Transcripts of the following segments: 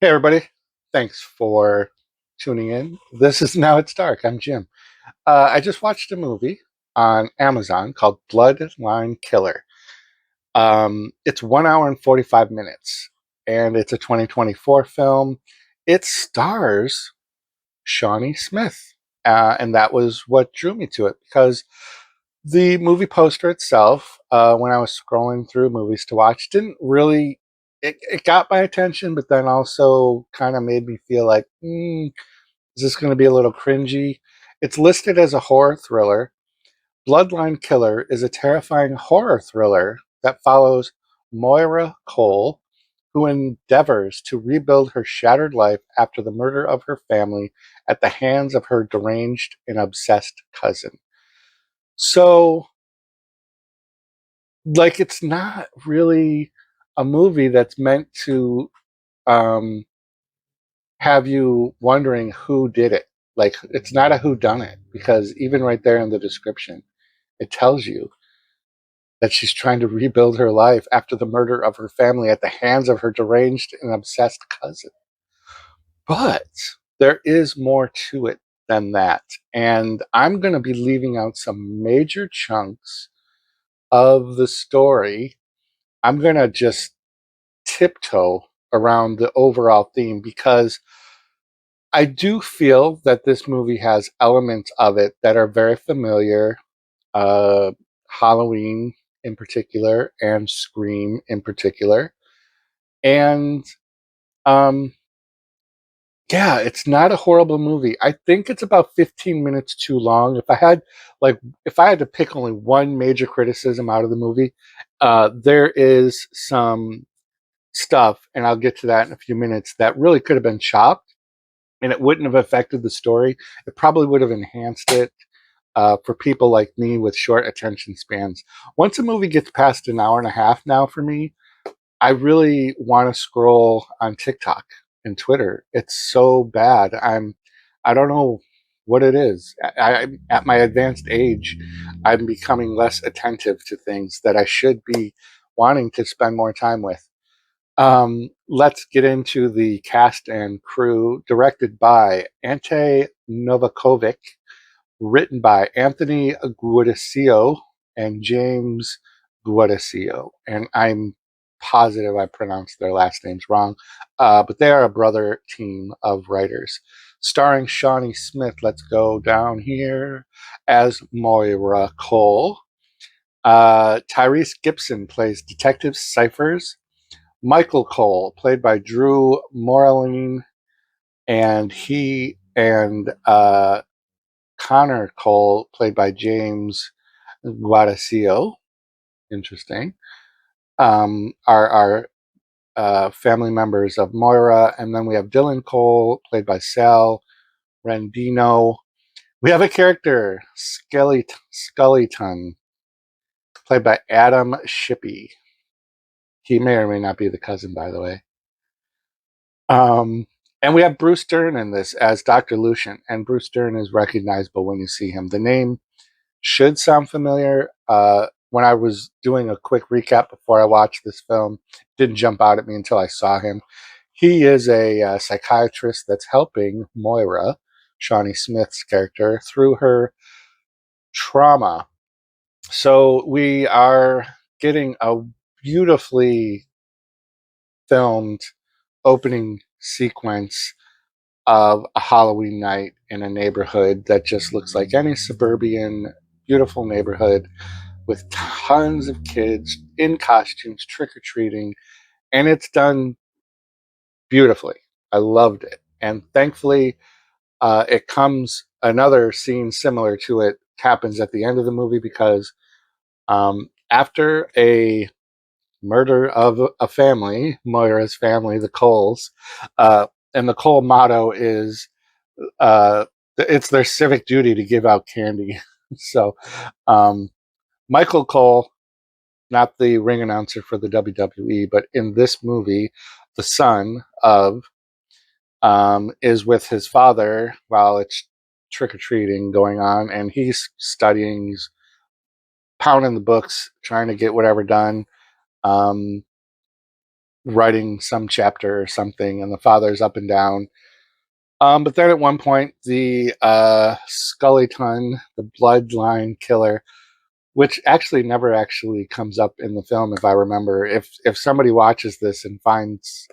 Hey, everybody. Thanks for tuning in. This is Now It's Dark. I'm Jim. I just watched a movie on Amazon called Bloodline Killer. It's 1 hour and 45 minutes, and it's a 2024 film. It stars Shawnee Smith, and that was what drew me to it because the movie poster itself, when I was scrolling through movies to watch, didn't really. It got my attention, but then also kind of made me feel like, is this going to be a little cringy? It's listed as a horror thriller. Bloodline Killer is a terrifying horror thriller that follows Moira Cole, who endeavors to rebuild her shattered life after the murder of her family at the hands of her deranged and obsessed cousin. So, like, it's not really a movie that's meant to um, have you wondering who did it. Like, it's not a who done it because even right there in the description, it tells you that she's trying to rebuild her life after the murder of her family at the hands of her deranged and obsessed cousin. But there is more to it than that. And I'm going to be leaving out some major chunks of the story. I'm going to just tiptoe around the overall theme because I do feel that this movie has elements of it that are very familiar. Uh, Halloween in particular, and Scream in particular. And um, yeah, it's not a horrible movie. I think it's about 15 minutes too long. If I had to pick only one major criticism out of the movie, there is some stuff, and I'll get to that in a few minutes, that really could have been chopped and it wouldn't have affected the story. It probably would have enhanced it for people like me with short attention spans. Once a movie gets past an hour and a half now for me, I really want to scroll on TikTok and Twitter. It's so bad. I don't know what it is. At my advanced age, I'm becoming less attentive to things that I should be wanting to spend more time with. Let's get into the cast and crew. Directed by Ante Novakovic, written by Anthony Gaudioso and James Gaudioso. And I'm positive I pronounced their last names wrong, but they are a brother team of writers. Starring Shawnee Smith, let's go down here as Moira Cole. Tyrese Gibson plays Detective Cyphers. Michael Cole, played by Drew Moerlein, and he and Connor Cole, played by James Guadacio, interesting, are family members of Moira. And then we have Dylan Cole, played by Sal Rendino. We have a character, Skellyton, played by Adam Shippey. He may or may not be the cousin, by the way. Um, and we have Bruce Dern in this as Dr. Lucian, and Bruce Dern is recognizable when you see him. The name should sound familiar. When I was doing a quick recap before I watched this film, it didn't jump out at me until I saw him. He is a psychiatrist that's helping Moira, Shawnee Smith's character, through her trauma. So we are getting a beautifully filmed opening sequence of a Halloween night in a neighborhood that just looks like any suburban, beautiful neighborhood with tons of kids in costumes trick or treating. And it's done beautifully. I loved it. And thankfully, it comes another scene similar to it happens at the end of the movie because after a murder of a family, Moira's family, the Coles, uh, and the Cole motto is it's their civic duty to give out candy. So, um, Michael Cole, not the ring announcer for the WWE, but in this movie, the son of, is with his father while it's trick or treating going on, and he's studying, he's pounding the books, trying to get whatever done. Um, writing some chapter or something, and the father's up and down. But then at one point, the Scullyton, the Bloodline Killer, which actually never actually comes up in the film, if I remember. If somebody watches this and finds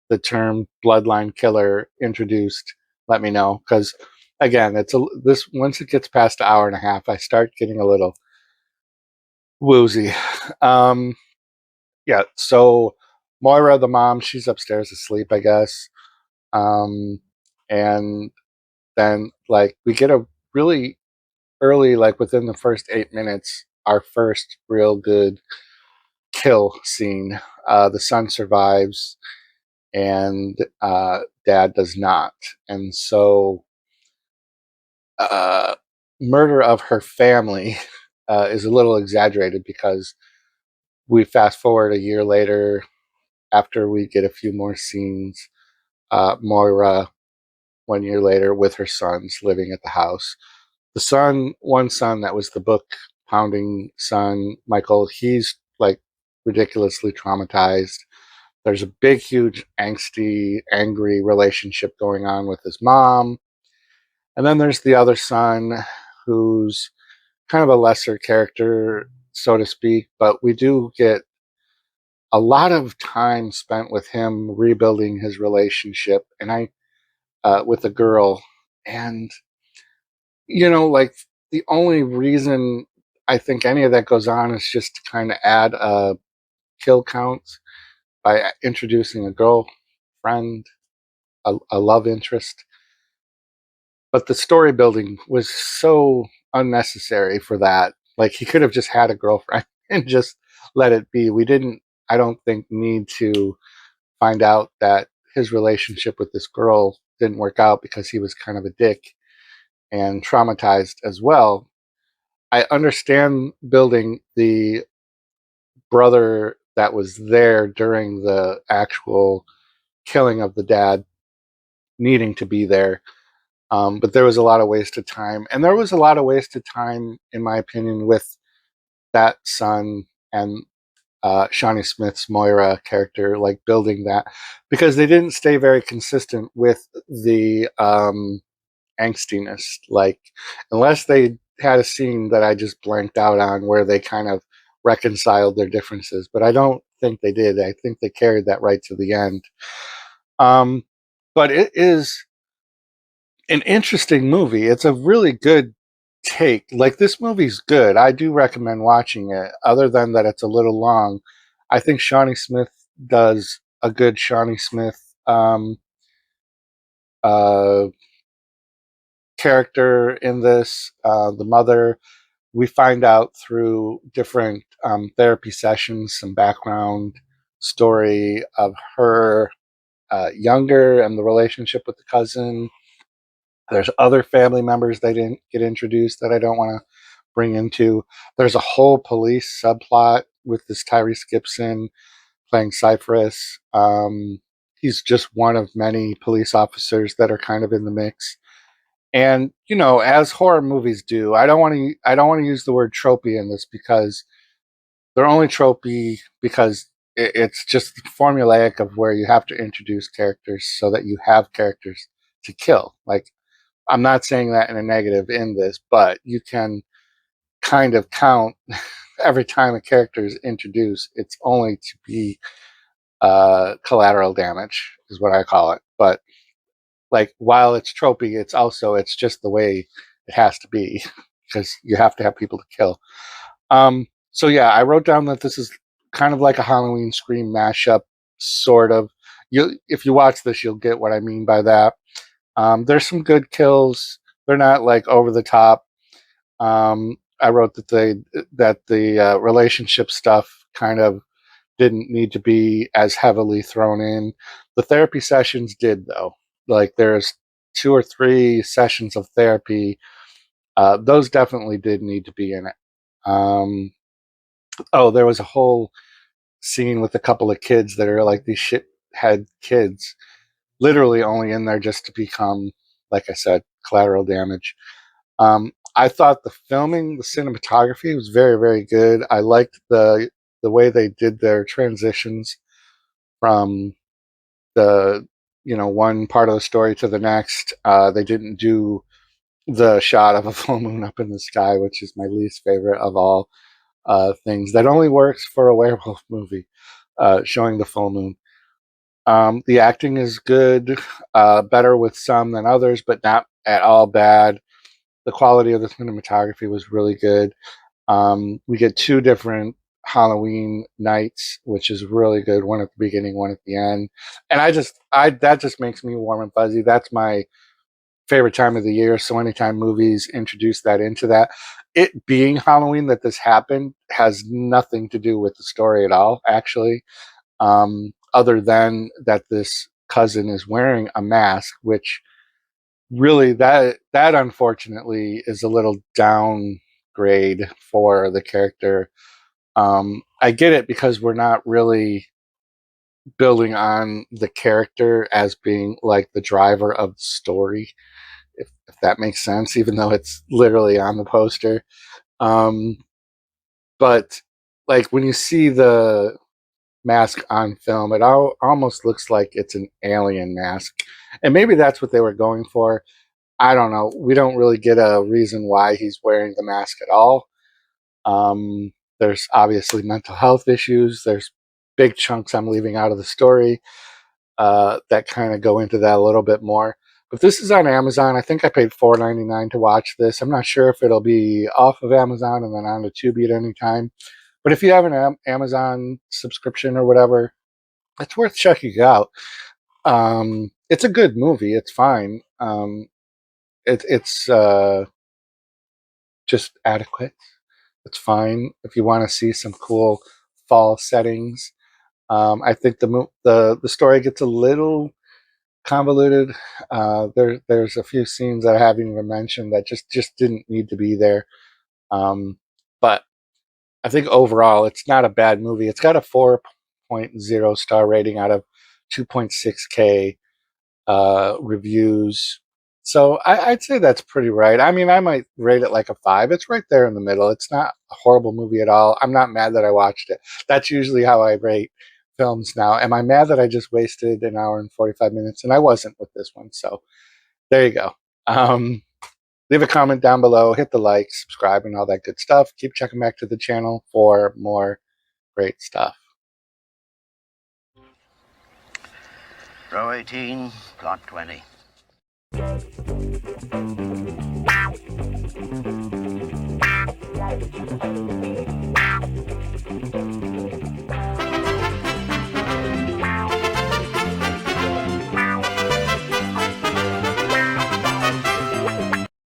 the term Bloodline Killer introduced, let me know, because again, this once it gets past an hour and a half, I start getting a little woozy. Um, yeah, so Moira, the mom, she's upstairs asleep, I guess. Um, and then like we get a really early, like within the first 8 minutes, our first real good kill scene. The son survives, and dad does not, and so uh, murder of her family is a little exaggerated because we fast forward a year later after we get a few more scenes. Moira, 1 year later, with her sons living at the house. One son that was the book pounding son, Michael, he's like ridiculously traumatized. There's a big, huge, angsty, angry relationship going on with his mom. And then there's the other son who's kind of a lesser character, so to speak, but we do get a lot of time spent with him rebuilding his relationship with a girl. And like the only reason I think any of that goes on is just to kind of add a kill count by introducing a girlfriend, a love interest. But the story building was so unnecessary for that. Like he could have just had a girlfriend and just let it be. We didn't, I don't think, need to find out that his relationship with this girl didn't work out because he was kind of a dick and traumatized as well. I understand building the brother that was there during the actual killing of the dad needing to be there. But there was a lot of wasted time. And there was a lot of wasted time, in my opinion, with that son and Shawnee Smith's Moira character, like building that, because they didn't stay very consistent with the angstiness. Like, unless they had a scene that I just blanked out on where they kind of reconciled their differences, but I don't think they did. I think they carried that right to the end. Um, but it is an interesting movie. It's a really good take. Like, this movie's good. I do recommend watching it. Other than that, it's a little long. I think Shawnee Smith does a good Shawnee Smith uh, character in this. The mother, we find out through different therapy sessions, some background story of her younger and the relationship with the cousin. There's other family members that didn't get introduced that I don't want to bring into. There's a whole police subplot with this Tyrese Gibson playing Cypress. He's just one of many police officers that are kind of in the mix. And as horror movies do, I don't want to use the word tropey in this because they're only tropey because it's just formulaic of where you have to introduce characters so that you have characters to kill. Like, I'm not saying that in a negative in this, but you can kind of count every time a character is introduced, it's only to be collateral damage, is what I call it. But like, while it's tropey, it's just the way it has to be because you have to have people to kill. So yeah, I wrote down that this is kind of like a Halloween Scream mashup, sort of. If you watch this, you'll get what I mean by that. There's some good kills. They're not like over the top. I wrote that the relationship stuff kind of didn't need to be as heavily thrown in. The therapy sessions did, though. Like, there's 2 or 3 sessions of therapy. Those definitely did need to be in it. There was a whole scene with a couple of kids that are like these shithead kids, literally only in there just to become, like I said, collateral damage. I thought the filming, the cinematography was very, very good. I liked the way they did their transitions from the one part of the story to the next. They didn't do the shot of a full moon up in the sky, which is my least favorite of all things. That only works for a werewolf movie, showing the full moon. The acting is good, better with some than others, but not at all bad. The quality of the cinematography was really good. We get two different Halloween nights, which is really good. One at the beginning, one at the end, and that just makes me warm and fuzzy. That's my favorite time of the year. So anytime movies introduce that into that, it being Halloween that this happened has nothing to do with the story at all, actually, other than that this cousin is wearing a mask, which really that unfortunately is a little downgrade for the character. I get it because we're not really building on the character as being like the driver of the story, if that makes sense, even though it's literally on the poster. Um, but like when you see the mask on film, it almost looks like it's an alien mask. And maybe that's what they were going for. I don't know. We don't really get a reason why he's wearing the mask at all. There's obviously mental health issues. There's big chunks I'm leaving out of the story that kind of go into that a little bit more. But this is on Amazon. I think I paid $4.99 to watch this. I'm not sure if it'll be off of Amazon and then on to Tubi at any time. But if you have an Amazon subscription or whatever, it's worth checking out. It's a good movie. It's fine. It's just adequate. It's fine if you want to see some cool fall settings. I think the story gets a little convoluted. There's a few scenes that I haven't even mentioned that just didn't need to be there. But I think overall it's not a bad movie. It's got a 4.0 star rating out of 2.6K reviews. So I'd say that's pretty right. I mean, I might rate it like a 5. It's right there in the middle. It's not a horrible movie at all. I'm not mad that I watched it. That's usually how I rate films now. Am I mad that I just wasted an hour and 45 minutes? And I wasn't with this one. So there you go. Leave a comment down below, hit the like, subscribe, and all that good stuff. Keep checking back to the channel for more great stuff. Row 18, plot 20.